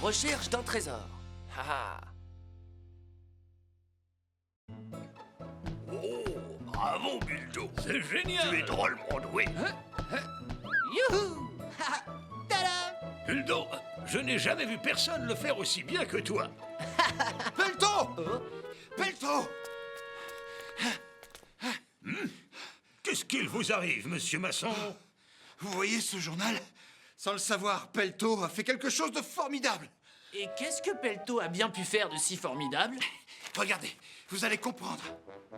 Recherche d'un trésor. Haha. Oh, bravo, Buldo. C'est génial. Tu es drôlement doué. Youhou. Haha. Tada. Huldo, je n'ai jamais vu personne le faire aussi bien que toi. Pelto! Oh. Pelto! Qu'est-ce qu'il vous arrive, monsieur Masson? Vous voyez ce journal? Sans le savoir, Pelto a fait quelque chose de formidable. Et qu'est-ce que Pelto a bien pu faire de si formidable? Regardez, vous allez comprendre.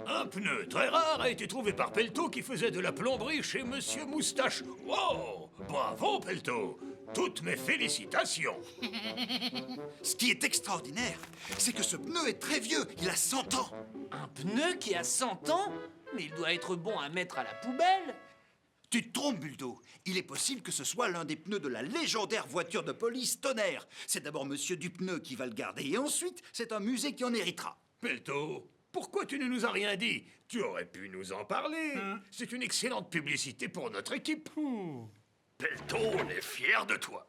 Un pneu très rare a été trouvé par Pelto qui faisait de la plomberie chez monsieur Moustache. Wow! Bravo, Pelto! Toutes mes félicitations! Ce qui est extraordinaire, c'est que ce pneu est très vieux. Il a 100 ans. Un pneu qui a 100 ans? Mais il doit être bon à mettre à la poubelle. Tu te trompes, Buldo. Il est possible que ce soit l'un des pneus de la légendaire voiture de police Tonnerre. C'est d'abord Monsieur Dupneu qui va le garder et ensuite, c'est un musée qui en héritera. Pelto, pourquoi tu ne nous as rien dit? Tu aurais pu nous en parler. C'est une excellente publicité pour notre équipe. Pelto, on est fiers de toi.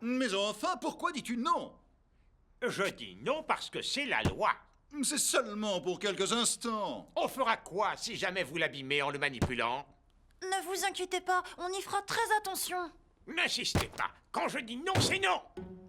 Mais enfin, pourquoi dis-tu non? Je dis non parce que c'est la loi. C'est seulement pour quelques instants. On fera quoi si jamais vous l'abîmez en le manipulant? Ne vous inquiétez pas, on y fera très attention. N'insistez pas. Quand je dis non, c'est non.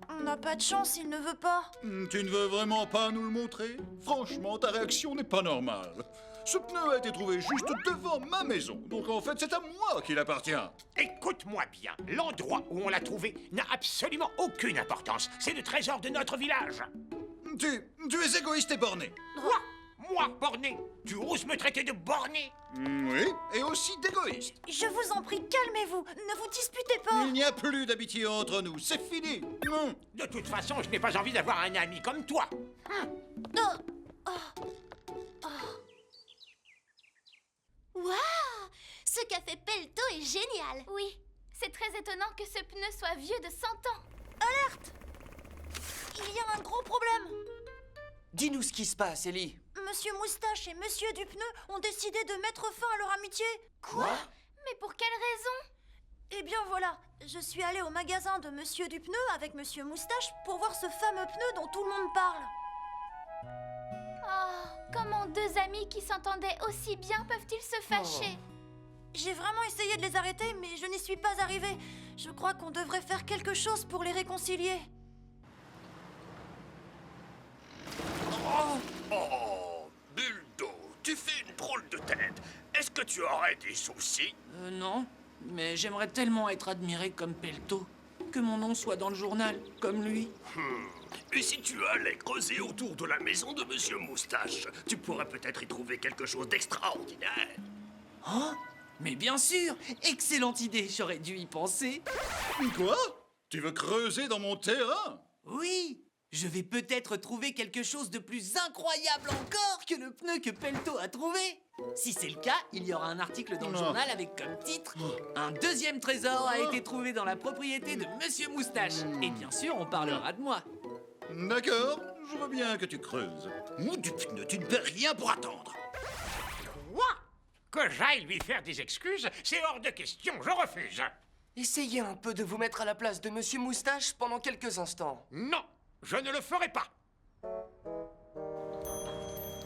On n'a pas de chance, il ne veut pas. Tu ne veux vraiment pas nous le montrer? Franchement, ta réaction n'est pas normale. Ce pneu a été trouvé juste devant ma maison, donc en fait, c'est à moi qu'il appartient. Écoute-moi bien. L'endroit où on l'a trouvé n'a absolument aucune importance. C'est le trésor de notre village. Tu es égoïste et borné. Quoi? Moi, borné? Tu oses me traiter de borné? Oui, et aussi d'égoïste. Je vous en prie, calmez-vous, ne vous disputez pas. Il n'y a plus d'amitié entre nous, c'est fini. De toute façon, je n'ai pas envie d'avoir un ami comme toi. Waouh! Ce qu'a fait Pelto est génial! Oui, c'est très étonnant que ce pneu soit vieux de 100 ans. Il y a un gros problème. Dis-nous ce qui se passe, Ellie. Monsieur Moustache et Monsieur Dupneu ont décidé de mettre fin à leur amitié. Quoi? Mais pour quelle raison? Eh bien voilà, je suis allée au magasin de Monsieur Dupneu avec Monsieur Moustache pour voir ce fameux pneu dont tout le monde parle. Oh, comment deux amis qui s'entendaient aussi bien peuvent-ils se fâcher? J'ai vraiment essayé de les arrêter, mais je n'y suis pas arrivée. Je crois qu'on devrait faire quelque chose pour les réconcilier. Oh, Buldo, tu fais une drôle de tête. Est-ce que tu aurais des soucis? Non, mais j'aimerais tellement être admiré comme Pelto. Que mon nom soit dans le journal, comme lui. Et si tu allais creuser autour de la maison de Monsieur Moustache, tu pourrais peut-être y trouver quelque chose d'extraordinaire. Hein? Mais bien sûr! Excellente idée, j'aurais dû y penser. Quoi? Tu veux creuser dans mon terrain? Oui! Je vais peut-être trouver quelque chose de plus incroyable encore que le pneu que Pelto a trouvé. Si c'est le cas, il y aura un article dans le journal avec comme titre « Un deuxième trésor a été trouvé dans la propriété de Monsieur Moustache ». Et bien sûr, on parlera de moi. D'accord, je veux bien que tu creuses. Mon Dupneu, tu ne peux rien pour attendre. Quoi? Que j'aille lui faire des excuses, c'est hors de question, je refuse. Essayez un peu de vous mettre à la place de Monsieur Moustache pendant quelques instants. Non, je ne le ferai pas.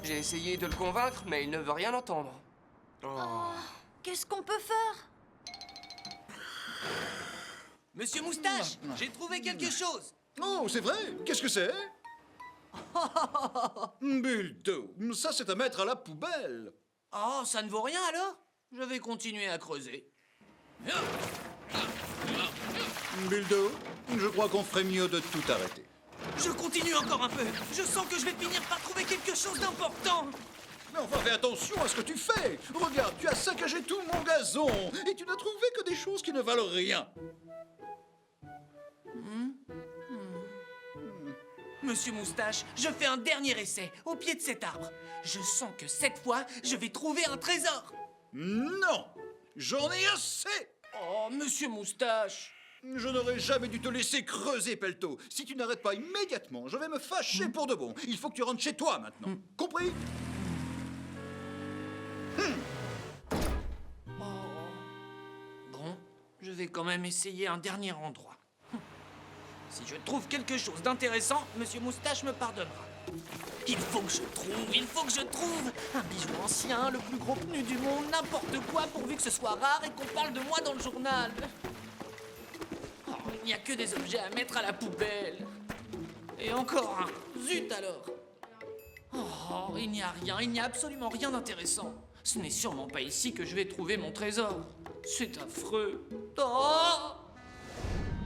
J'ai essayé de le convaincre, mais il ne veut rien entendre. Qu'est-ce qu'on peut faire? Monsieur Moustache, j'ai trouvé quelque chose. Oh, c'est vrai? Qu'est-ce que c'est? Buldo, ça c'est à mettre à la poubelle. Oh, ça ne vaut rien alors? Je vais continuer à creuser. Buldo, je crois qu'on ferait mieux de tout arrêter. Je continue encore un peu. Je sens que je vais finir par trouver quelque chose d'important. Mais enfin, fais attention à ce que tu fais. Regarde, tu as saccagé tout mon gazon et tu n'as trouvé que des choses qui ne valent rien. Monsieur Moustache, je fais un dernier essai au pied de cet arbre. Je sens que cette fois, je vais trouver un trésor. Non, j'en ai assez. Oh, Monsieur Moustache. Je n'aurais jamais dû te laisser creuser, Pelto. Si tu n'arrêtes pas immédiatement, je vais me fâcher pour de bon. Il faut que tu rentres chez toi maintenant. Compris? je vais quand même essayer un dernier endroit. Si je trouve quelque chose d'intéressant, Monsieur Moustache me pardonnera. Il faut que je trouve un bijou ancien, le plus gros pneu du monde, n'importe quoi pourvu que ce soit rare et qu'on parle de moi dans le journal. Oh, il n'y a que des objets à mettre à la poubelle. Et encore un. Zut alors. Oh, il n'y a rien, il n'y a absolument rien d'intéressant. Ce n'est sûrement pas ici que je vais trouver mon trésor. C'est affreux. Oh!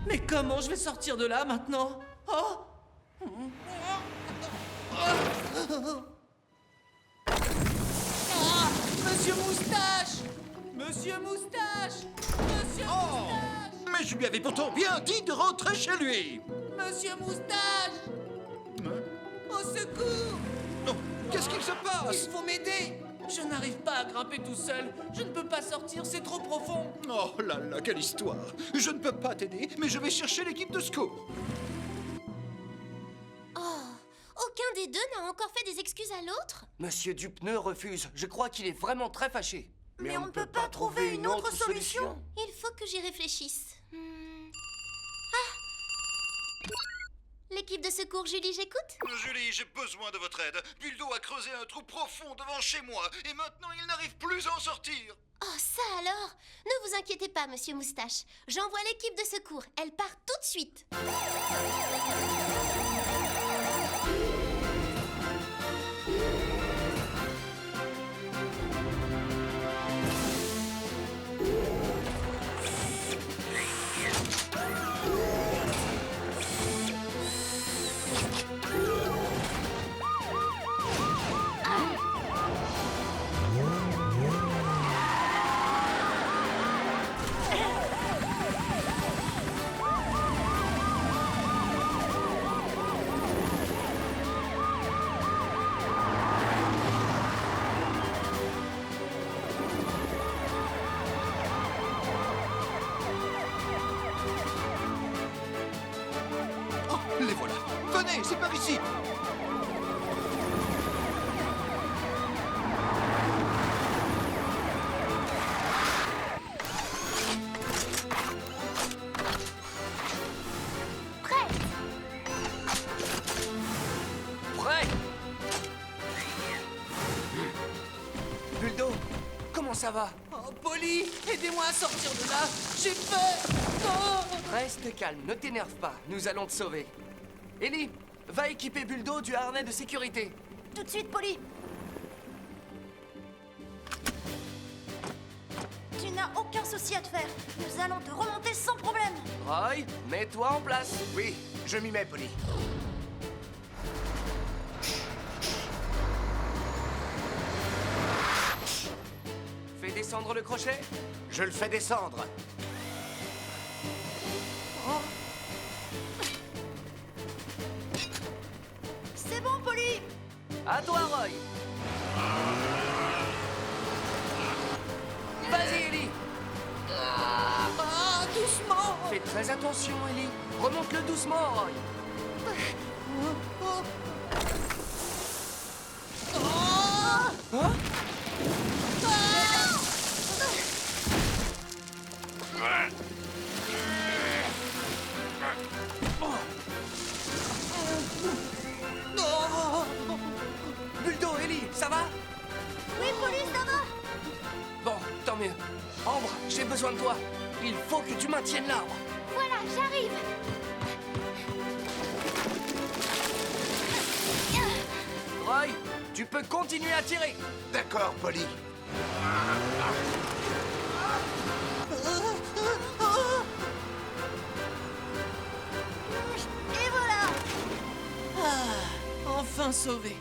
Mais comment je vais sortir de là maintenant? Oh! Ah! Monsieur Moustache! Monsieur Moustache! Monsieur Moustache! Mais je lui avais pourtant bien dit de rentrer chez lui. Monsieur Moustache! Au secours! Oh, qu'est-ce qu'il se passe? Il faut m'aider! Je n'arrive pas à grimper tout seul. Je ne peux pas sortir, c'est trop profond. Oh là là, quelle histoire! Je ne peux pas t'aider, mais je vais chercher l'équipe de secours. Aucun des deux n'a encore fait des excuses à l'autre? Monsieur Dupneux refuse. Je crois qu'il est vraiment très fâché. Mais on ne peut pas trouver une autre solution. Il faut que j'y réfléchisse. Ah! L'équipe de secours, Julie, j'écoute? Julie, j'ai besoin de votre aide. Buldo a creusé un trou profond devant chez moi, et maintenant il n'arrive plus à en sortir. Oh, ça alors? Ne vous inquiétez pas, Monsieur Moustache. J'envoie l'équipe de secours. Elle part tout de suite. Oh, les voilà. Venez, c'est par ici. Prêt? Buldo, comment ça va? Oh, Polly, aidez-moi à sortir de là. J'ai peur. Oh! Reste calme, ne t'énerve pas. Nous allons te sauver. Ellie, va équiper Buldo du harnais de sécurité. Tout de suite, Polly. Tu n'as aucun souci à te faire. Nous allons te remonter sans problème. Roy, mets-toi en place. Oui, je m'y mets, Polly. Fais descendre le crochet. Je le fais descendre. C'est bon, Polly. À toi, Roy. Vas-y, Ellie. Ah, doucement. Fais très attention, Ellie. Remonte-le doucement, Roy. Hein? Buldo, Ellie, ça va? Oui, Polly, ça va. Bon, tant mieux. Ambre, j'ai besoin de toi. Il faut que tu maintiennes l'arbre. Voilà, j'arrive. Roy, tu peux continuer à tirer. D'accord, Polly. Et voilà. Enfin sauvé.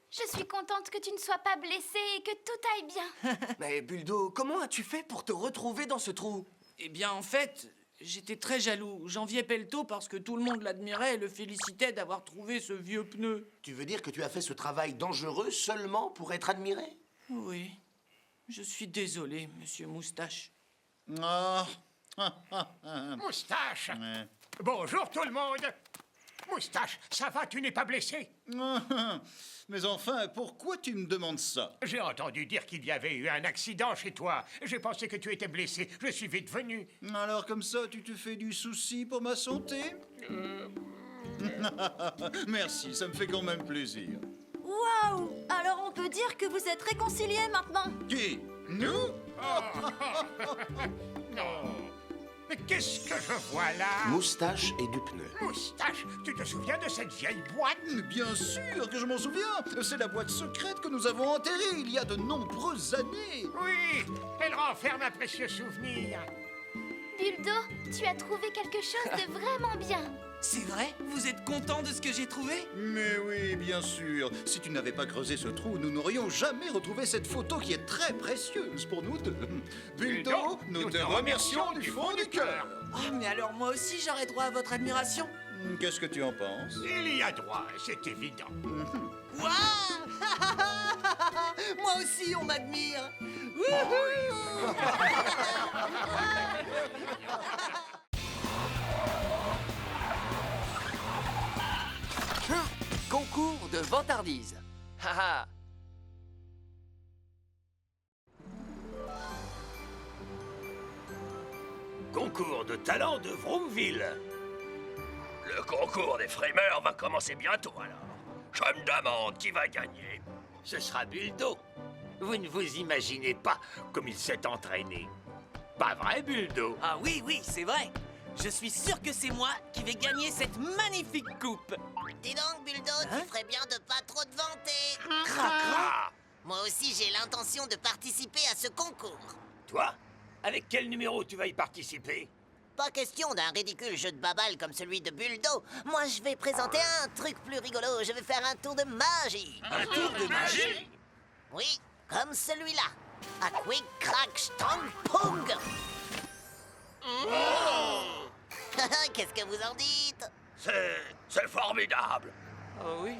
Je suis contente que tu ne sois pas blessé et que tout aille bien. Mais Buldo, comment as-tu fait pour te retrouver dans ce trou? Eh bien, en fait, j'étais très jaloux. J'enviais Pelto parce que tout le monde l'admirait et le félicitait d'avoir trouvé ce vieux pneu. Tu veux dire que tu as fait ce travail dangereux seulement pour être admiré? Oui. Je suis désolé, Monsieur Moustache. Ah. Moustache. Bonjour tout le monde. Moustache, ça va, tu n'es pas blessé? Mais enfin, pourquoi tu me demandes ça? J'ai entendu dire qu'il y avait eu un accident chez toi. J'ai pensé que tu étais blessé. Je suis vite venu. Alors comme ça, tu te fais du souci pour ma santé? Merci, ça me fait quand même plaisir. Waouh! Alors on peut dire que vous êtes réconciliés maintenant? Qui? Nous? Non. Mais qu'est-ce que je vois là? Moustache et du pneu. Moustache, tu te souviens de cette vieille boîte? Bien sûr que je m'en souviens. C'est la boîte secrète que nous avons enterrée il y a de nombreuses années. Oui, elle renferme un précieux souvenir. Buldo, tu as trouvé quelque chose de vraiment bien. C'est vrai? Vous êtes content de ce que j'ai trouvé? Mais oui, bien sûr. Si tu n'avais pas creusé ce trou, nous n'aurions jamais retrouvé cette photo qui est très précieuse pour nous deux. Buldo, nous te remercions du fond du cœur. Oh, mais alors moi aussi j'aurais droit à votre admiration. Qu'est-ce que tu en penses? Il y a droit, c'est évident. Waouh! Moi aussi on m'admire. Wouhou! Concours de vantardise. Haha. Concours de talent de Vroomville. Le concours des frimeurs va commencer bientôt alors. Je me demande qui va gagner. Ce sera Buldo. Vous ne vous imaginez pas comme il s'est entraîné. Pas vrai, Buldo? Ah oui, oui, c'est vrai. Je suis sûr que c'est moi qui vais gagner cette magnifique coupe. Dis donc, Buldo, tu ferais bien de pas trop te vanter. Ah, Moi aussi, j'ai l'intention de participer à ce concours. toi? Avec quel numéro tu vas y participer? Pas question d'un ridicule jeu de baballe comme celui de Buldo. Moi, je vais présenter un truc plus rigolo. Je vais faire un tour de magie. Un tour de magie? Oui, comme celui-là. À quick, crack, stang, pong. Qu'est-ce que vous en dites? C'est formidable. Oh oui.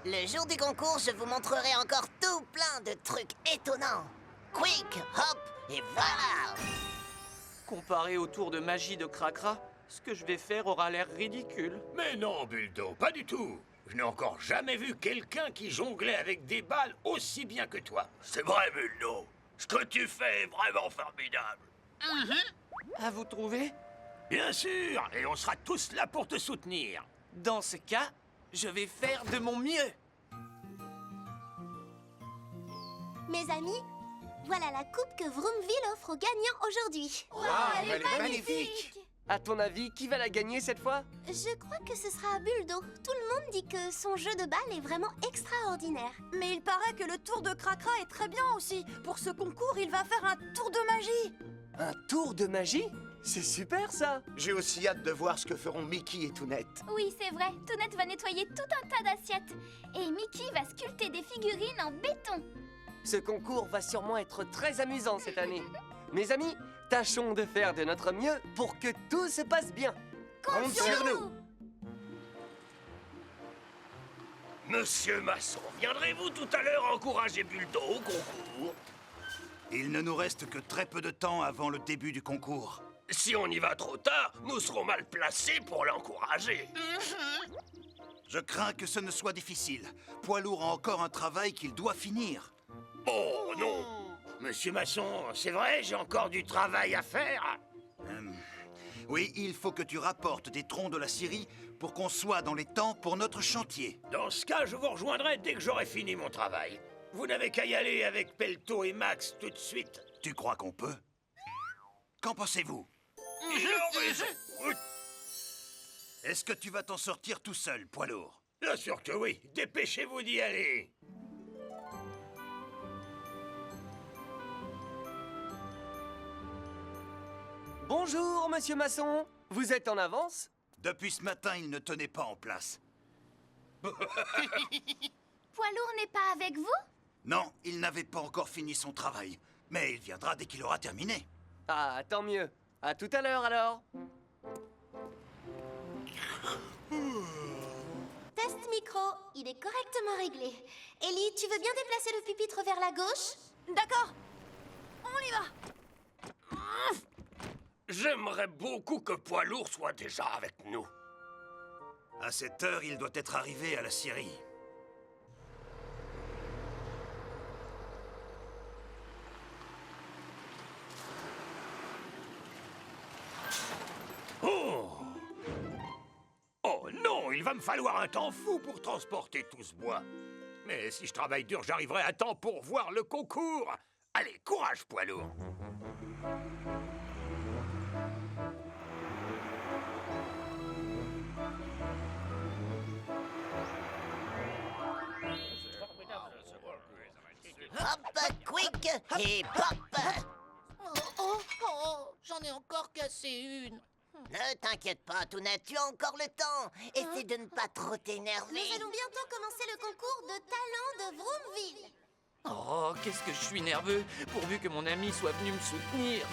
Le jour du concours, je vous montrerai encore tout plein de trucs étonnants. Quick, hop, et voilà. Comparé au tour de magie de Cracra, ce que je vais faire aura l'air ridicule. Mais non, Buldo, pas du tout. Je n'ai encore jamais vu quelqu'un qui jonglait avec des balles aussi bien que toi. C'est vrai, Buldo. Ce que tu fais est vraiment formidable. Ah, vous trouvez? Bien sûr, et on sera tous là pour te soutenir. Dans ce cas, je vais faire de mon mieux. Mes amis, voilà la coupe que Vroomville offre aux gagnants aujourd'hui. elle est magnifique. À ton avis, qui va la gagner cette fois? Je crois que ce sera Buldo. Tout le monde dit que son jeu de balle est vraiment extraordinaire. Mais il paraît que le tour de Cracra est très bien aussi. Pour ce concours, il va faire un tour de magie. Un tour de magie? C'est super ça! J'ai aussi hâte de voir ce que feront Mickey et Tounette. Oui, c'est vrai. Tounette va nettoyer tout un tas d'assiettes. Et Mickey va sculpter des figurines en béton. Ce concours va sûrement être très amusant cette année. Mes amis, tâchons de faire de notre mieux pour que tout se passe bien. Compte sur nous. Monsieur Masson, viendrez-vous tout à l'heure encourager Buldo au concours? Il ne nous reste que très peu de temps avant le début du concours. Si on y va trop tard, nous serons mal placés pour l'encourager. Je crains que ce ne soit difficile. Poilour a encore un travail qu'il doit finir. Oh non! Monsieur Masson, c'est vrai, j'ai encore du travail à faire. Oui, il faut que tu rapportes des troncs de la scierie pour qu'on soit dans les temps pour notre chantier. Dans ce cas, je vous rejoindrai dès que j'aurai fini mon travail. Vous n'avez qu'à y aller avec Pelto et Max tout de suite. Tu crois qu'on peut? Qu'en pensez-vous? Il a raison. Est-ce que tu vas t'en sortir tout seul, Poilour? Bien sûr que oui. Dépêchez-vous d'y aller. Bonjour, monsieur Masson. Vous êtes en avance? Depuis ce matin, il ne tenait pas en place. Poilour n'est pas avec vous? Non, il n'avait pas encore fini son travail. Mais il viendra dès qu'il aura terminé. Ah, tant mieux. À tout à l'heure alors. Test micro, il est correctement réglé. Ellie, tu veux bien déplacer le pupitre vers la gauche? D'accord. On y va. J'aimerais beaucoup que Poilour soit déjà avec nous. À cette heure, il doit être arrivé à la scierie. Oh! Oh non, il va me falloir un temps fou pour transporter tout ce bois. Mais si je travaille dur, j'arriverai à temps pour voir le concours. Allez, courage, poids lourd. Hop, quick et pop. J'en ai encore cassé une. Ne t'inquiète pas, Tounette, tu as encore le temps. Essaie de ne pas trop t'énerver. Nous allons bientôt commencer le concours de talent de Vroomville. Oh, qu'est-ce que je suis nerveux, pourvu que mon ami soit venu me soutenir.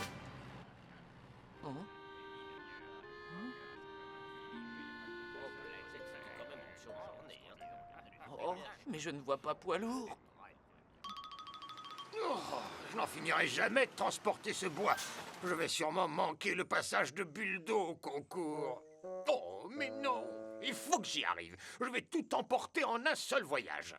Oh. Oh, mais je ne vois pas poids lourd. Oh, je n'en finirai jamais de transporter ce bois. Je vais sûrement manquer le passage de Buldo au concours. Oh, mais non! Il faut que j'y arrive. Je vais tout emporter en un seul voyage.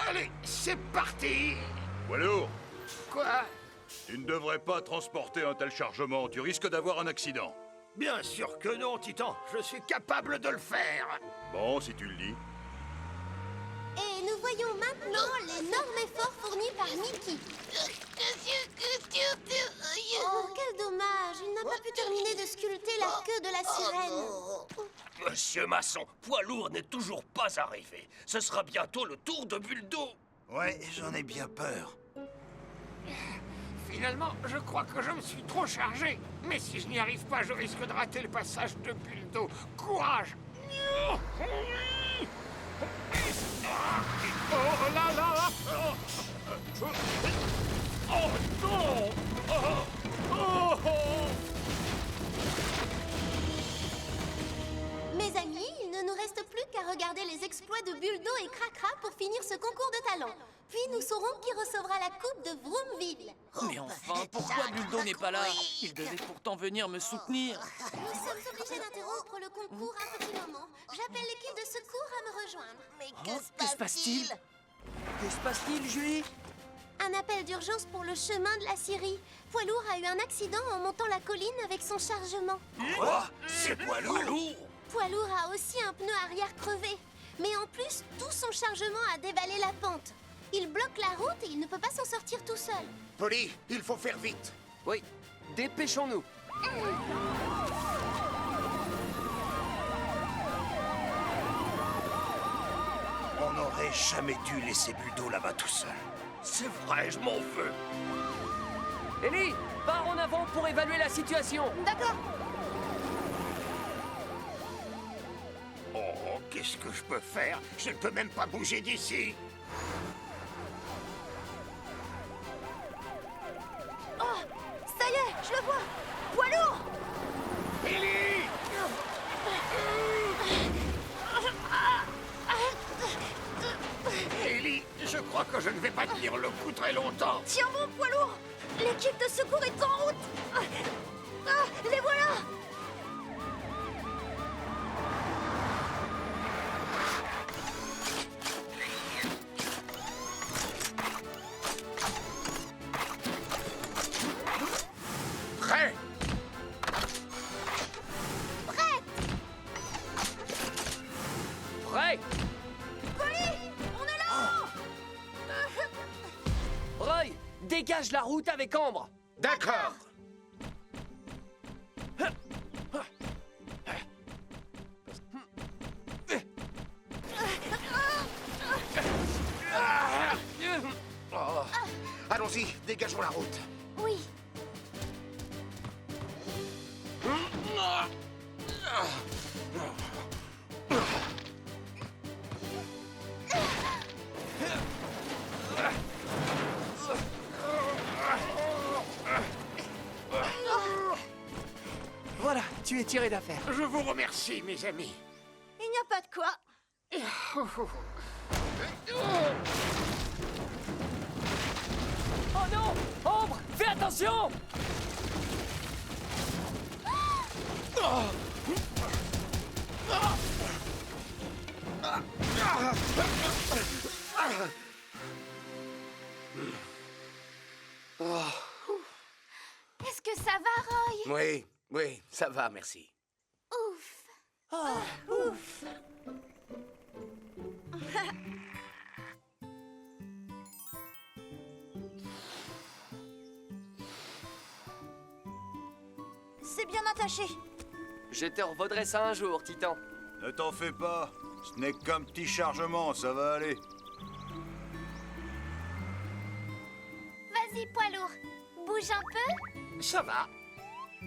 Allez, c'est parti! Poids lourd, Quoi? tu ne devrais pas transporter un tel chargement. Tu risques d'avoir un accident. Bien sûr que non, Titan. Je suis capable de le faire. Bon, si tu le dis. Et nous voyons maintenant l'énorme effort fourni par Mickey. Oh, quel dommage! Il n'a pas pu terminer de sculpter la queue de la sirène. Monsieur Masson, poids lourd n'est toujours pas arrivé. Ce sera bientôt le tour de Buldo. Ouais, j'en ai bien peur. Finalement, je crois que je me suis trop chargé. Mais si je n'y arrive pas, je risque de rater le passage de Buldo. Courage! Oh là là! Oh non! Mes amis, il ne nous reste plus qu'à regarder les exploits de Buldo et Cracra pour finir ce concours de talent. Puis nous saurons qui recevra la coupe de Vroomville. Mais enfin, pourquoi Buldo n'est pas là? Il devait pourtant venir me soutenir. Nous sommes obligés d'interrompre le concours un petit moment. J'appelle l'équipe de secours à me rejoindre. Mais Oh, que se passe-t-il? Que se passe-t-il, Julie? Un appel d'urgence pour le chemin de la Syrie. Poids lourd a eu un accident en montant la colline avec son chargement. Quoi? C'est poids lourd? Poids lourd a aussi un pneu arrière crevé. Mais en plus, tout son chargement a dévalé la pente. Il bloque la route et il ne peut pas s'en sortir tout seul. Polly, il faut faire vite. Oui, dépêchons-nous. On n'aurait jamais dû laisser Buldo là-bas tout seul. C'est vrai, je m'en veux. Ellie, pars en avant pour évaluer la situation. D'accord. Oh, qu'est-ce que je peux faire? Je ne peux même pas bouger d'ici. Oh, ça y est, je le vois. Poids lourd. Ellie! Ellie, je crois que je ne vais pas tenir le coup très longtemps. Tiens bon, poids lourd. L'équipe de secours est en route. Les voilà. Prêt? Prêt? Polly, on est là. Roy, dégage la route avec Ambre. D'accord. Allons-y, dégageons la route. Oui. Voilà, tu es tiré d'affaire. Je vous remercie, mes amis. Il n'y a pas de quoi. Oh non! Ambre, fais attention! Est-ce que ça va, Roy? Oui, oui, ça va, merci. Ouf. Ouf. C'est bien attaché. Je te revaudrai ça un jour, Titan. Ne t'en fais pas. Ce n'est qu'un petit chargement, ça va aller. Vas-y, poids lourd. Bouge un peu. Ça va.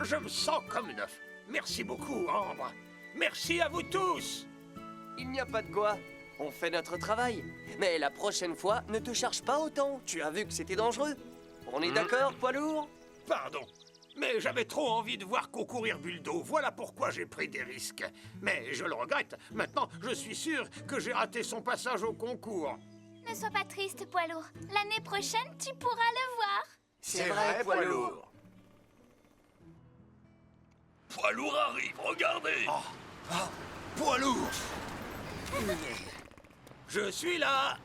Je me sens comme neuf. Merci beaucoup, Ambre. Merci à vous tous. Il n'y a pas de quoi. On fait notre travail. Mais la prochaine fois, ne te charge pas autant. Tu as vu que c'était dangereux. On est d'accord, poids lourd? Pardon. Mais j'avais trop envie de voir concourir Buldo. Voilà pourquoi j'ai pris des risques. Mais je le regrette. Maintenant, je suis sûr que j'ai raté son passage au concours. Ne sois pas triste, poids lourd. L'année prochaine, tu pourras le voir. C'est vrai, poids lourd. Poids lourd arrive, regardez. Poids lourd. Je suis là.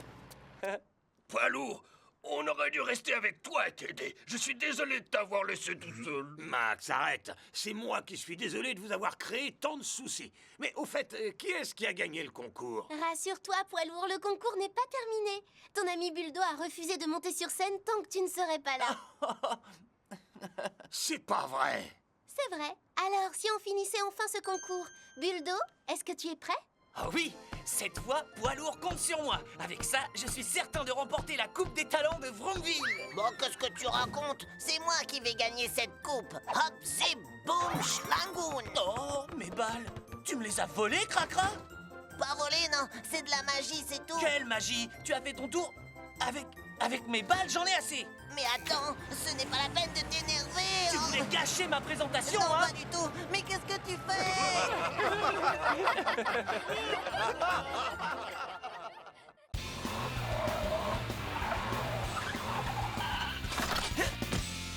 Poids lourd, on aurait dû rester avec toi et t'aider. Je suis désolé de t'avoir laissé tout seul. Max, arrête. C'est moi qui suis désolé de vous avoir créé tant de soucis. Mais au fait, qui est-ce qui a gagné le concours? Rassure-toi, poids lourd, le concours n'est pas terminé. Ton ami Buldo a refusé de monter sur scène tant que tu ne serais pas là. C'est pas vrai. C'est vrai. Alors, si on finissait enfin ce concours, Buldo, est-ce que tu es prêt? Ah oui, cette fois, poids lourd compte sur moi. Avec ça, je suis certain de remporter la Coupe des Talents de Vroomville. Bon, qu'est-ce que tu racontes? C'est moi qui vais gagner cette coupe. Hop, zip, boum, schlangoun. Oh, mes balles, tu me les as volées, Cracra? Pas volé, non. C'est de la magie, c'est tout. Quelle magie! Tu as fait ton tour avec mes balles, j'en ai assez. Mais attends, ce n'est pas la peine de t'énerver. Tu voulais gâcher ma présentation, Non, hein? pas du tout. Mais qu'est-ce que tu fais?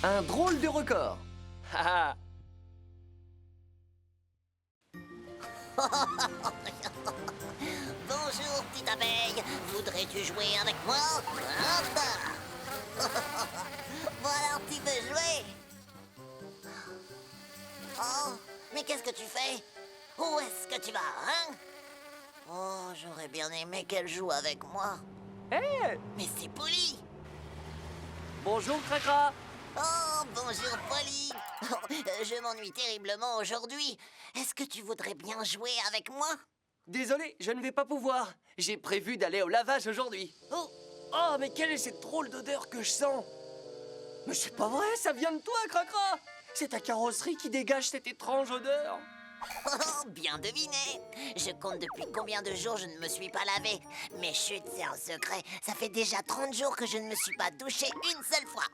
Un drôle de record. Haha. Bonjour, petite abeille. Voudrais-tu jouer avec moi? Hop. Voilà, tu veux jouer? Oh, mais qu'est-ce que tu fais? Où est-ce que tu vas, hein? Oh, j'aurais bien aimé qu'elle joue avec moi. Hé! Mais c'est Polly. Bonjour, Cracra. Oh, bonjour, Polly. Je m'ennuie terriblement aujourd'hui. Est-ce que tu voudrais bien jouer avec moi? Désolé, je ne vais pas pouvoir. J'ai prévu d'aller au lavage aujourd'hui. Oh, mais quelle est cette drôle d'odeur que je sens? Mais c'est pas vrai, ça vient de toi, Cracra. C'est ta carrosserie qui dégage cette étrange odeur. Oh, bien deviné. Je compte depuis combien de jours je ne me suis pas lavé. Mais chut, c'est un secret. Ça fait déjà 30 jours que je ne me suis pas douché une seule fois.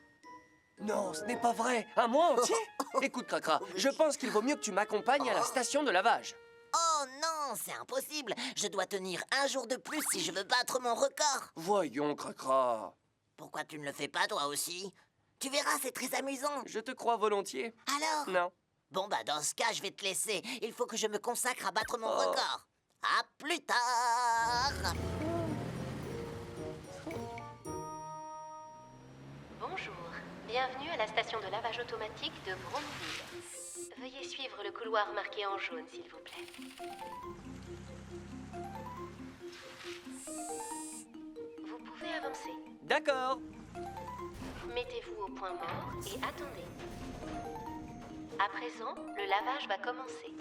Non, ce n'est pas vrai. Un mois entier? Écoute, Cracra, je pense qu'il vaut mieux que tu m'accompagnes à la station de lavage. Oh non, c'est impossible. Je dois tenir un jour de plus si je veux battre mon record. Voyons, Cracra. Pourquoi tu ne le fais pas toi aussi? Tu verras, c'est très amusant. Je te crois volontiers. Alors? Non. Bon, bah dans ce cas, je vais te laisser. Il faut que je me consacre à battre mon record. À plus tard. Bonjour, bienvenue à la station de lavage automatique de Vroomville. Veuillez suivre le couloir marqué en jaune, s'il vous plaît. Vous pouvez avancer. D'accord. Mettez-vous au point mort et attendez. À présent, le lavage va commencer.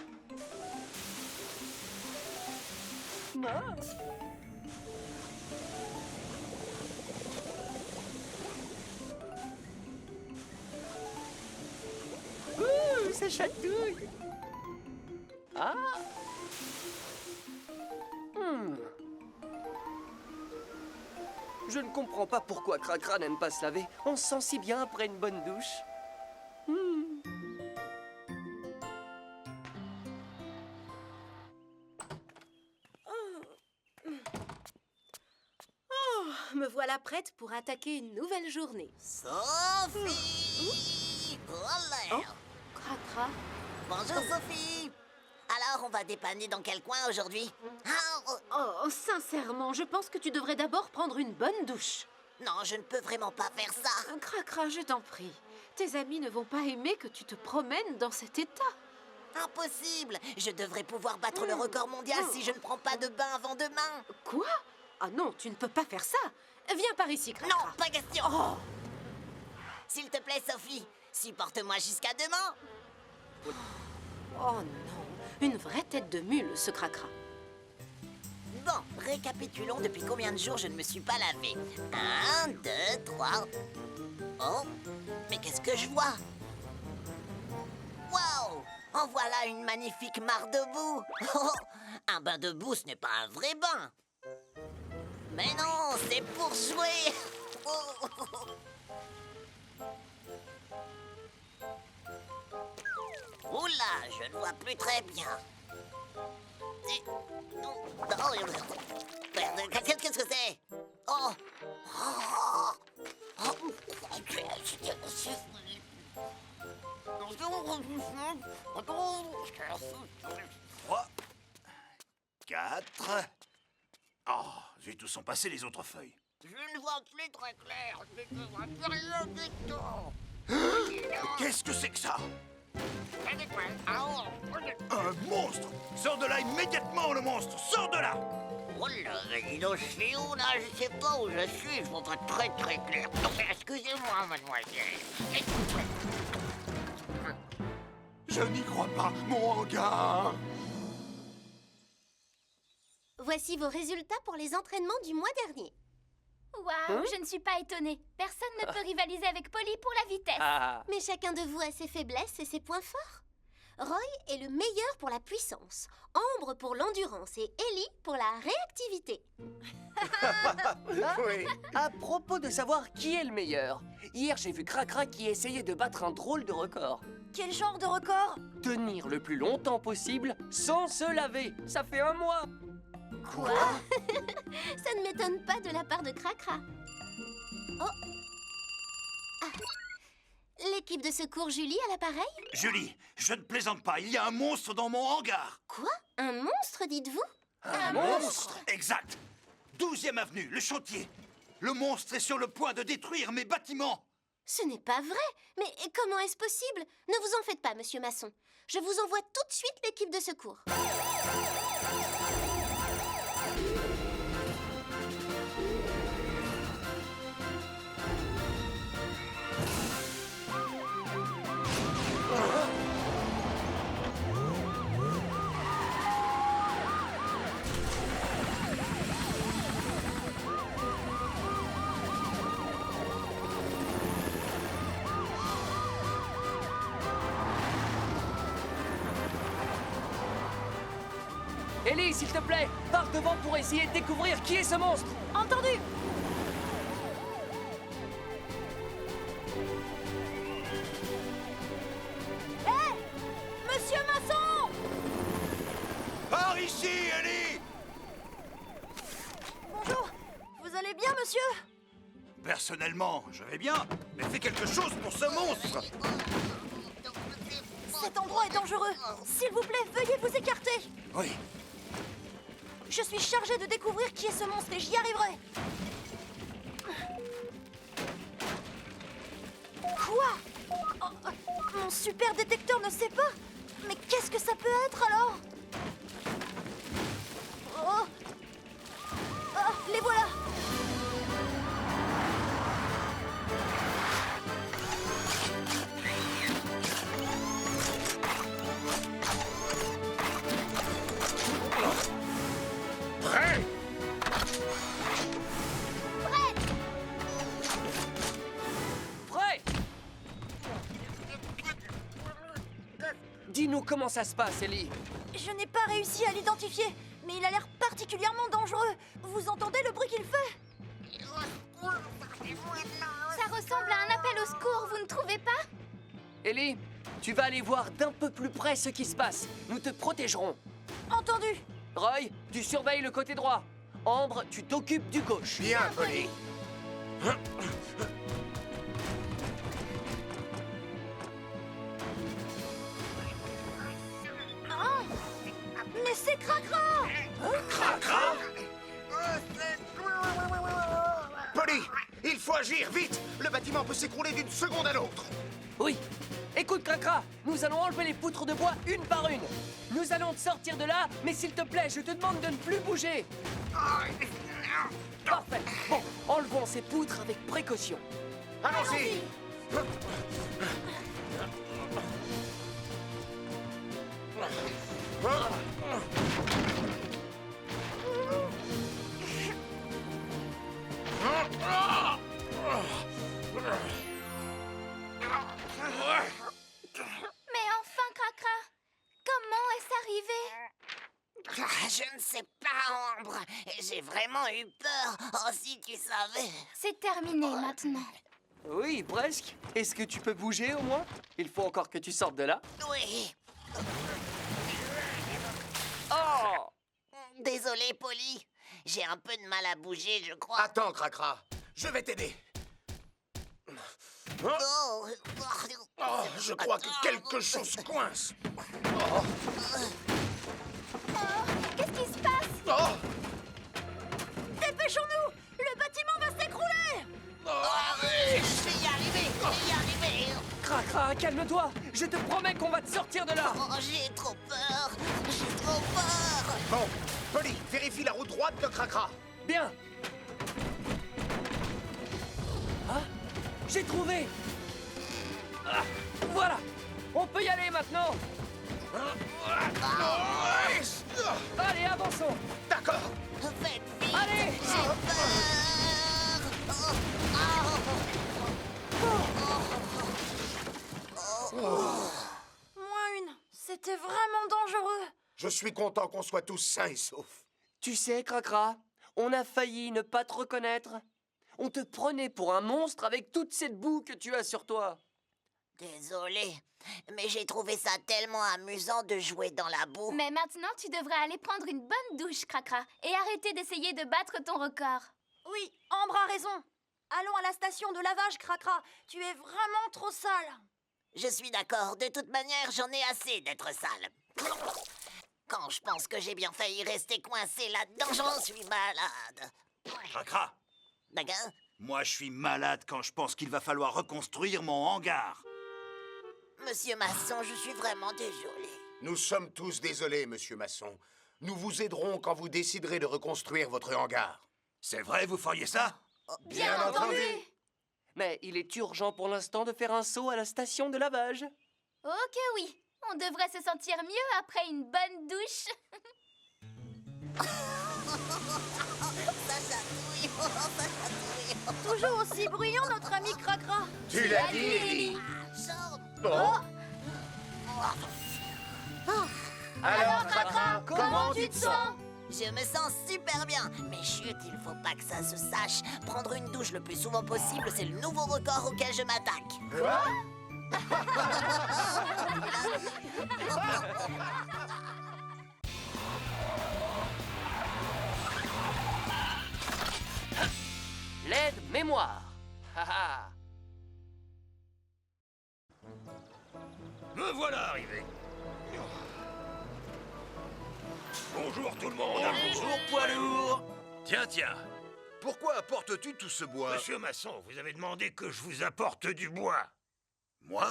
Ouh, ça chatouille. Ah. Je ne comprends pas pourquoi Cracra n'aime pas se laver. On se sent si bien après une bonne douche. Me voilà prête pour attaquer une nouvelle journée. Sophie! Oh, Cracra, Bonjour Sophie. Alors, on va dépanner dans quel coin aujourd'hui? Oh, sincèrement, je pense que tu devrais d'abord prendre une bonne douche. Non, je ne peux vraiment pas faire ça. Cracra, je t'en prie. Tes amis ne vont pas aimer que tu te promènes dans cet état. Impossible. Je devrais pouvoir battre le record mondial si je ne prends pas de bain avant demain. Quoi? Ah non, tu ne peux pas faire ça. Viens par ici, Cracra. Non, pas question. S'il te plaît, Sophie, supporte-moi jusqu'à demain. Oh non, une vraie tête de mule, ce Cracra. Bon, récapitulons depuis combien de jours je ne me suis pas lavé. 1, 2, 3... Oh, mais qu'est-ce que je vois? Waouh! En voilà une magnifique mare de boue. Oh, un bain de boue, ce n'est pas un vrai bain. Mais non, c'est pour jouer. Oh. Oula, je ne vois plus très bien. Qu'est-ce que c'est? Oh. Oh. 3, 4... Oh, zut, où sont passées les autres feuilles? Je ne vois plus très clair. Je ne vois plus rien du tout. Qu'est-ce que c'est que ça? Un monstre! Sors de là immédiatement, le monstre! Sors de là! Oh là, mais dis donc, je suis où là? Je sais pas où je suis, je vois pas très clair. Excusez-moi, mademoiselle. Je n'y crois pas, mon hangar! Voici vos résultats pour les entraînements du mois dernier. Waouh, je ne suis pas étonnée. Personne ne peut rivaliser avec Polly pour la vitesse. Mais chacun de vous a ses faiblesses et ses points forts. Roy est le meilleur pour la puissance, Ambre pour l'endurance et Ellie pour la réactivité. Oui. À propos de savoir qui est le meilleur, hier j'ai vu Cracra qui essayait de battre un drôle de record. Quel genre de record? Tenir le plus longtemps possible sans se laver. Ça fait 1 mois. Quoi? Ça ne m'étonne pas de la part de Cracra. Oh. Ah. L'équipe de secours Julie à l'appareil? Julie, je ne plaisante pas, il y a un monstre dans mon hangar! Quoi? Un monstre, dites-vous? Un monstre? Exact! 12e avenue, le chantier. Le monstre est sur le point de détruire mes bâtiments. Ce n'est pas vrai. Mais comment est-ce possible? Ne vous en faites pas, monsieur Masson. Je vous envoie tout de suite l'équipe de secours. Ellie, s'il te plaît, pars devant pour essayer de découvrir qui est ce monstre. Entendu. Hé! Monsieur Masson! Par ici, Ellie! Bonjour. Vous allez bien, monsieur? Personnellement, je vais bien, mais fais quelque chose pour ce monstre! Cet endroit est dangereux. S'il vous plaît, veuillez vous écarter. Oui. Je suis chargée de découvrir qui est ce monstre et j'y arriverai. Quoi? Oh, mon super détecteur ne sait pas? Mais qu'est-ce que ça peut être alors? Oh. Ah, les voilà. Prêt? Prêt? Dis-nous comment ça se passe, Ellie. Je n'ai pas réussi à l'identifier, mais il a l'air particulièrement dangereux. Vous entendez le bruit qu'il fait? Ça ressemble à un appel au secours, vous ne trouvez pas? Ellie, tu vas aller voir d'un peu plus près ce qui se passe. Nous te protégerons. Entendu. Roy, tu surveilles le côté droit. Ambre, tu t'occupes du gauche. Bien, Polly. agir, vite! Le bâtiment peut s'écrouler d'une seconde à l'autre! Oui. Écoute, Cracra, nous allons enlever les poutres de bois une par une. Nous allons te sortir de là, mais s'il te plaît, je te demande de ne plus bouger. Parfait. Bon, enlevons ces poutres avec précaution. Allons-y! Mais enfin, Cracra, comment est-ce arrivé? Je ne sais pas, Ambre. J'ai vraiment eu peur. Oh, si tu savais. C'est terminé maintenant. Oui, presque. Est-ce que tu peux bouger au moins? Il faut encore que tu sortes de là. Oui. Oh! Désolé, Polly. J'ai un peu de mal à bouger, je crois. Attends, Cracra. Je vais t'aider. Oh. Oh, je crois que quelque chose coince. Qu'est-ce qui se passe? Oh! Dépêchons-nous! Le bâtiment va s'écrouler! Je vais y arriver. Je vais y arriver. Cracra, calme-toi. Je te promets qu'on va te sortir de là. Oh, j'ai trop peur. J'ai trop peur. Bon, Polly, vérifie la roue droite de Cracra. Bien. Ah, j'ai trouvé. Ah, voilà. On peut y aller maintenant. Allez, avançons. D'accord. Faites vite. Allez. J'ai peur. Moins une. C'était vraiment dangereux. Je suis content qu'on soit tous sains et saufs. Tu sais, Cracra, on a failli ne pas te reconnaître. On te prenait pour un monstre avec toute cette boue que tu as sur toi. Désolée, mais j'ai trouvé ça tellement amusant de jouer dans la boue. Mais maintenant, tu devrais aller prendre une bonne douche, Cracra, et arrêter d'essayer de battre ton record. Oui, Ambre a raison. Allons à la station de lavage, Cracra. Tu es vraiment trop sale. Je suis d'accord. De toute manière, j'en ai assez d'être sale. Quand je pense que j'ai bien failli rester coincé là-dedans, j'en suis malade. Cracra, D'accord? moi je suis malade quand je pense qu'il va falloir reconstruire mon hangar. Monsieur Masson, je suis vraiment désolée. Nous sommes tous désolés, monsieur Masson. Nous vous aiderons quand vous déciderez de reconstruire votre hangar. C'est vrai, vous feriez ça? Bien entendu. Mais il est urgent pour l'instant de faire un saut à la station de lavage. Ok, oui. On devrait se sentir mieux après une bonne douche. Ça chatouille, ça chatouille. Toujours aussi bruyant, notre ami Cracra. Tu l'as dit, Ellie. Alors, Cracra, comment tu te sens? Je me sens super bien. Mais chut, il faut pas que ça se sache. Prendre une douche le plus souvent possible, c'est le nouveau record auquel je m'attaque. Quoi? L'aide mémoire. Haha. Me voilà arrivé. Bonjour tout le monde. Bonjour, poids lourd. Tiens. Pourquoi apportes-tu tout ce bois? Monsieur Masson, vous avez demandé que je vous apporte du bois. Moi?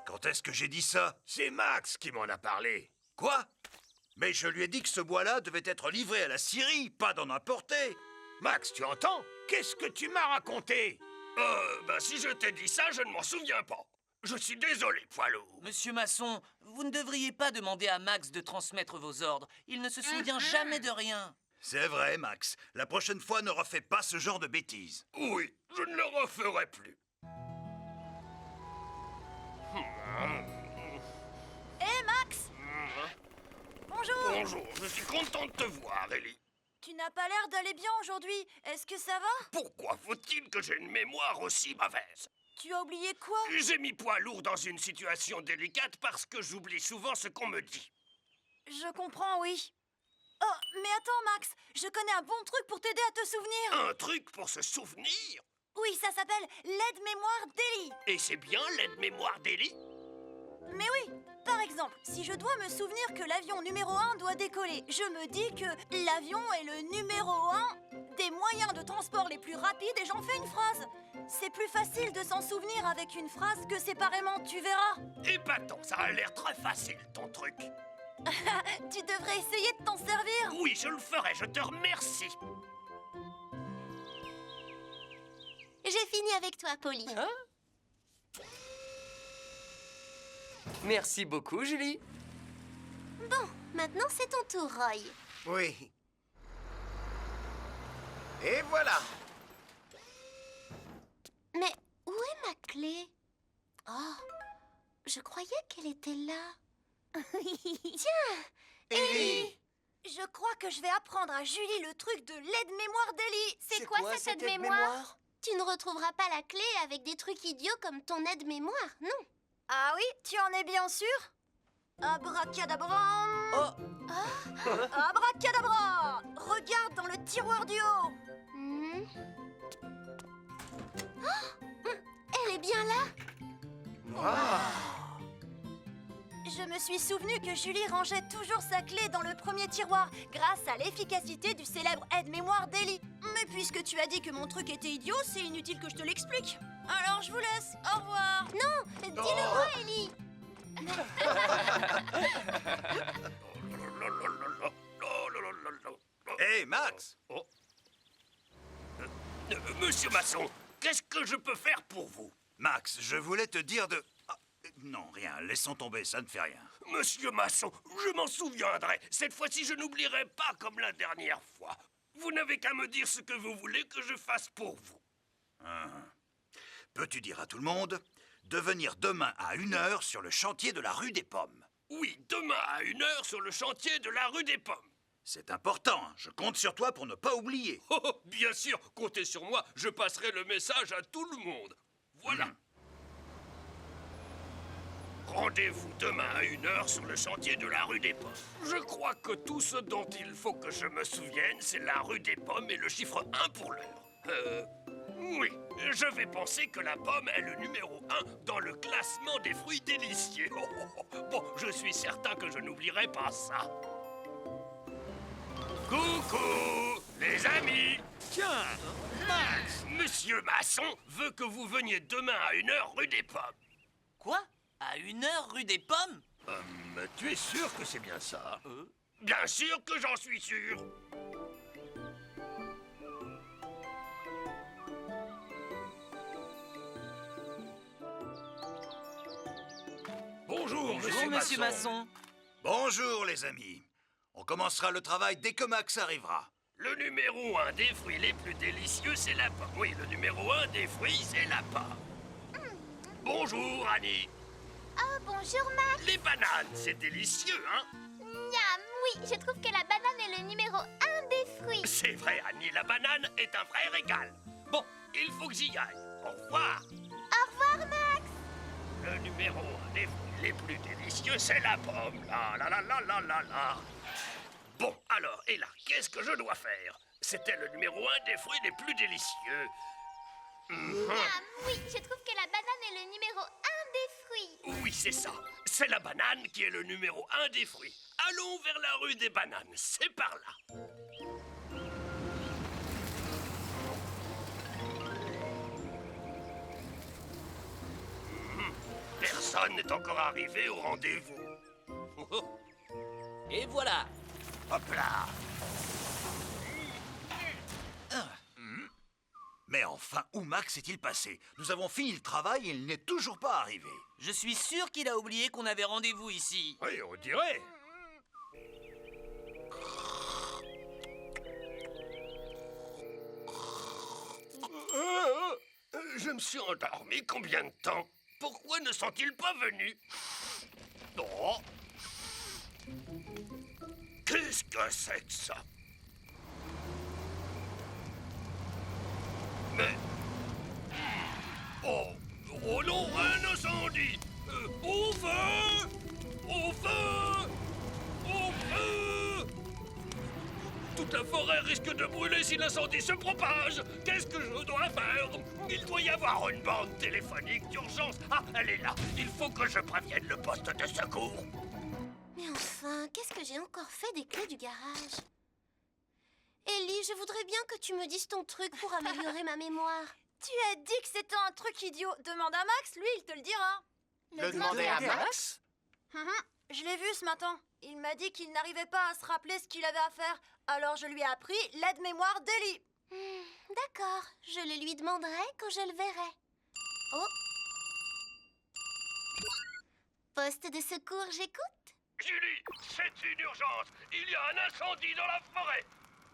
Quand est-ce que j'ai dit ça? C'est Max qui m'en a parlé. Quoi? Mais je lui ai dit que ce bois-là devait être livré à la scierie, pas d'en importer. Max, tu entends? Qu'est-ce que tu m'as raconté? Si je t'ai dit ça, je ne m'en souviens pas. Je suis désolé, poids lourd. Monsieur Masson, vous ne devriez pas demander à Max de transmettre vos ordres. Il ne se souvient jamais de rien. C'est vrai, Max. La prochaine fois, ne refais pas ce genre de bêtises. Oui, je ne le referai plus. Hé, Max! Bonjour! Bonjour, je suis content de te voir, Ellie. Tu n'as pas l'air d'aller bien aujourd'hui. Est-ce que ça va? Pourquoi faut-il que j'ai une mémoire aussi mauvaise? Tu as oublié quoi? J'ai mis poids lourd dans une situation délicate parce que j'oublie souvent ce qu'on me dit. Je comprends, oui. Oh, mais attends, Max. Je connais un bon truc pour t'aider à te souvenir. Un truc pour se souvenir? Oui, ça s'appelle l'aide-mémoire d'Ellie. Et c'est bien l'aide-mémoire d'Ellie? Mais oui, Par exemple, si je dois me souvenir que l'avion numéro 1 doit décoller, je me dis que l'avion est le numéro 1 des moyens de transport les plus rapides et j'en fais une phrase. C'est plus facile de s'en souvenir avec une phrase que séparément, tu verras. Épatant, ça a l'air très facile, ton truc. Tu devrais essayer de t'en servir. Oui, je le ferai, je te remercie. J'ai fini avec toi, Polly. Hein? Merci beaucoup, Julie. Bon, maintenant c'est ton tour, Roy. Oui. Et voilà. Mais où est ma clé? Oh, je croyais qu'elle était là. Tiens, Ellie! Je crois que je vais apprendre à Julie le truc de l'aide-mémoire d'Ellie. C'est quoi cette aide-mémoire? Tu ne retrouveras pas la clé avec des trucs idiots comme ton aide-mémoire, non? Ah oui, tu en es bien sûr? Abracadabra. Oh. Abracadabra. Regarde dans le tiroir du haut. Elle est bien là. Je me suis souvenu que Julie rangeait toujours sa clé dans le premier tiroir grâce à l'efficacité du célèbre aide-mémoire d'Ellie. Mais puisque tu as dit que mon truc était idiot, c'est inutile que je te l'explique. Alors je vous laisse. Au revoir. Non, dis-le-moi, Ellie. Hé, Max! Monsieur Masson, qu'est-ce que je peux faire pour vous? Max, je voulais te dire de... Ah, non, rien, laissons tomber, ça ne fait rien. Monsieur Masson, je m'en souviendrai. Cette fois-ci, je n'oublierai pas comme la dernière fois. Vous n'avez qu'à me dire ce que vous voulez que je fasse pour vous. Peux-tu dire à tout le monde de venir demain à 1h sur le chantier de la rue des Pommes? Oui, demain à 1h sur le chantier de la rue des Pommes. C'est important, hein. Je compte sur toi pour ne pas oublier. Oh, bien sûr, comptez sur moi, je passerai le message à tout le monde. Voilà. Rendez-vous demain à 1h sur le chantier de la rue des Pommes. Je crois que tout ce dont il faut que je me souvienne, c'est la rue des Pommes et le chiffre 1 pour l'heure. Oui, je vais penser que la pomme est le numéro 1 dans le classement des fruits délicieux. Bon, je suis certain que je n'oublierai pas ça. Coucou, les amis. Tiens, Max! Monsieur Masson veut que vous veniez demain à 1h rue des Pommes. Quoi? À 1h rue des Pommes? Mais tu es sûr que c'est bien ça? Bien sûr que j'en suis sûr. Bonjour, Monsieur Masson. Bonjour, les amis. On commencera le travail dès que Max arrivera. Le numéro 1 des fruits les plus délicieux, c'est la pomme. Oui, le numéro 1 des fruits, c'est la pomme. Bonjour, Annie. Oh, bonjour, Max. Les bananes, c'est délicieux, hein? Miam, oui, je trouve que la banane est le numéro 1 des fruits. C'est vrai, Annie, la banane est un vrai régal. Bon, il faut que j'y aille. Au revoir. Au revoir, Max. Le numéro 1 des fruits les plus délicieux, c'est la pomme. La la la la la la. Bon, alors, et là, qu'est-ce que je dois faire? C'était le numéro 1 des fruits les plus délicieux. Miam, oui, je trouve que la banane est le numéro 1 des fruits. Oui, c'est ça. C'est la banane qui est le numéro 1 des fruits. Allons vers la rue des bananes. C'est par là. Personne n'est encore arrivé au rendez-vous. Et voilà. Hop là. Mais enfin, où Max est-il passé? Nous avons fini le travail et il n'est toujours pas arrivé. Je suis sûr qu'il a oublié qu'on avait rendez-vous ici. Oui, on dirait. Je me suis endormi combien de temps? Pourquoi ne sont-ils pas venus? Oh. Qu'est-ce que c'est que ça? Mais... Oh, oh non, un incendie! Au feu! Au feu! Au feu! Toute la forêt risque de brûler si l'incendie se propage. Qu'est-ce que je dois faire? Il doit y avoir une bande téléphonique d'urgence. Ah, elle est là. Il faut que je prévienne le poste de secours. Mais enfin, qu'est-ce que j'ai encore fait des clés du garage? Ellie, je voudrais bien que tu me dises ton truc pour améliorer ma mémoire. Tu as dit que c'était un truc idiot. Demande à Max, lui, il te le dira. Le demander à Max? Je l'ai vu ce matin. Il m'a dit qu'il n'arrivait pas à se rappeler ce qu'il avait à faire. Alors je lui ai appris l'aide-mémoire d'Ellie. D'accord, je le lui demanderai quand je le verrai. Oh! Poste de secours, j'écoute. Julie, c'est une urgence. Il y a un incendie dans la forêt.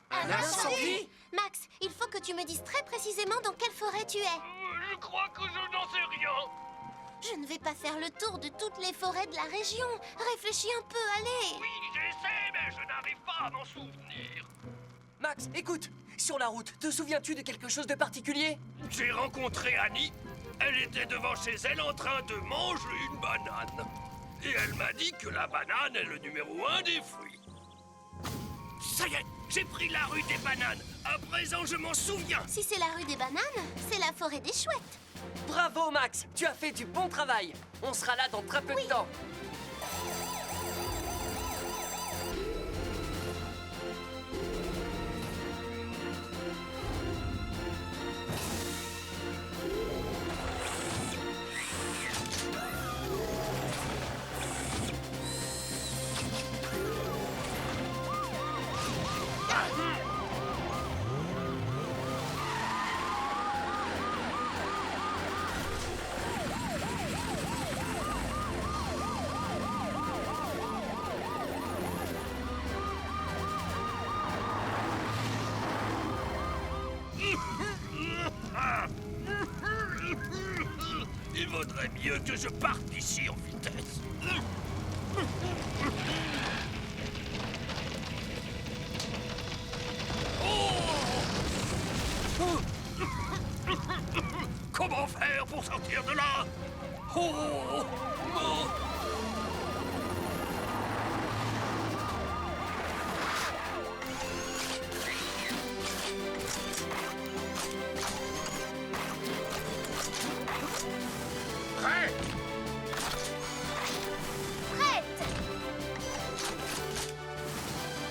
Un incendie? Max, il faut que tu me dises très précisément dans quelle forêt tu es. Je crois que je n'en sais rien. Je ne vais pas faire le tour de toutes les forêts de la région. Réfléchis un peu, allez. Oui, j'essaie, mais je n'arrive pas à m'en souvenir. Max, écoute, sur la route, te souviens-tu de quelque chose de particulier? J'ai rencontré Annie. Elle était devant chez elle en train de manger une banane. Et elle m'a dit que la banane est le numéro 1 des fruits. Ça y est, j'ai pris la rue des bananes. À présent, je m'en souviens. Si c'est la rue des bananes, c'est la forêt des chouettes. Bravo, Max, tu as fait du bon travail. On sera là dans très peu de temps. Il vaudrait mieux que je parte d'ici en vitesse. Comment faire pour sortir de là? Oh! Prêt?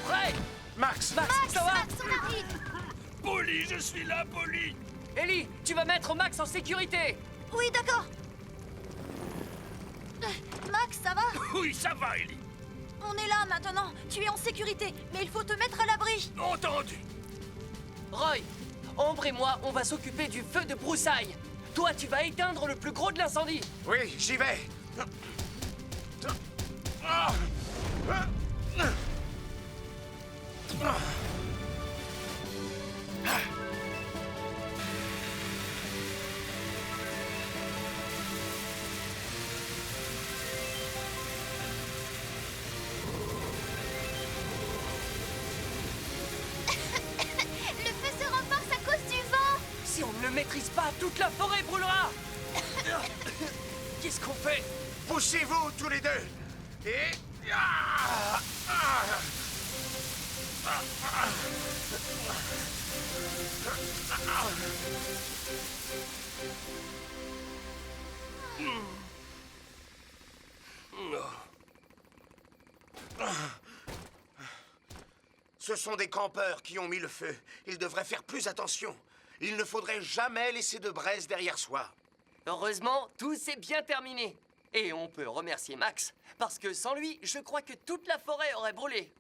Prêt? Max! Ça va? Max, on arrive. Polly, je suis là, Polly! Ellie, tu vas mettre Max en sécurité. Oui, d'accord. Max, ça va? Oui, ça va, Ellie. On est là maintenant. Tu es en sécurité, mais il faut te mettre à l'abri. Entendu. Roy, Ambre et moi, on va s'occuper du feu de broussailles. Toi, tu vas éteindre le plus gros de l'incendie. Oui, j'y vais. Le feu se renforce à cause du vent. Si on ne le maîtrise pas, toute la forêt brûlera. Qu'est-ce qu'on fait? Poussez-vous tous les deux. Et... Ce sont des campeurs qui ont mis le feu. Ils devraient faire plus attention. Il ne faudrait jamais laisser de braise derrière soi. Heureusement, tout s'est bien terminé. Et on peut remercier Max, parce que sans lui, je crois que toute la forêt aurait brûlé.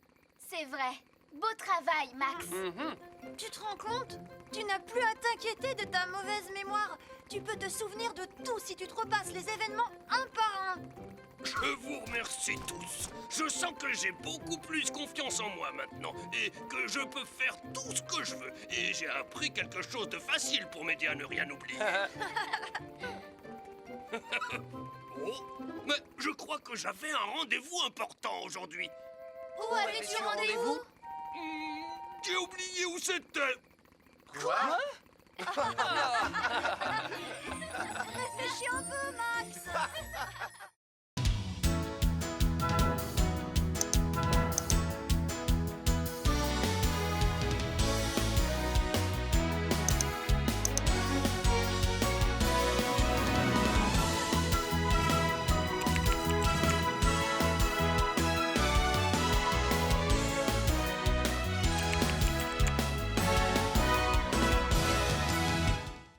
C'est vrai. Beau travail, Max. Tu te rends compte? Tu n'as plus à t'inquiéter de ta mauvaise mémoire. Tu peux te souvenir de tout si tu te repasses les événements un par un. Je vous remercie tous. Je sens que j'ai beaucoup plus confiance en moi maintenant et que je peux faire tout ce que je veux. Et j'ai appris quelque chose de facile pour m'aider à ne rien oublier. Oh, mais je crois que j'avais un rendez-vous important aujourd'hui. Où avais-tu rendez-vous? J'ai oublié où c'était. Quoi? Réfléchis un peu, Max.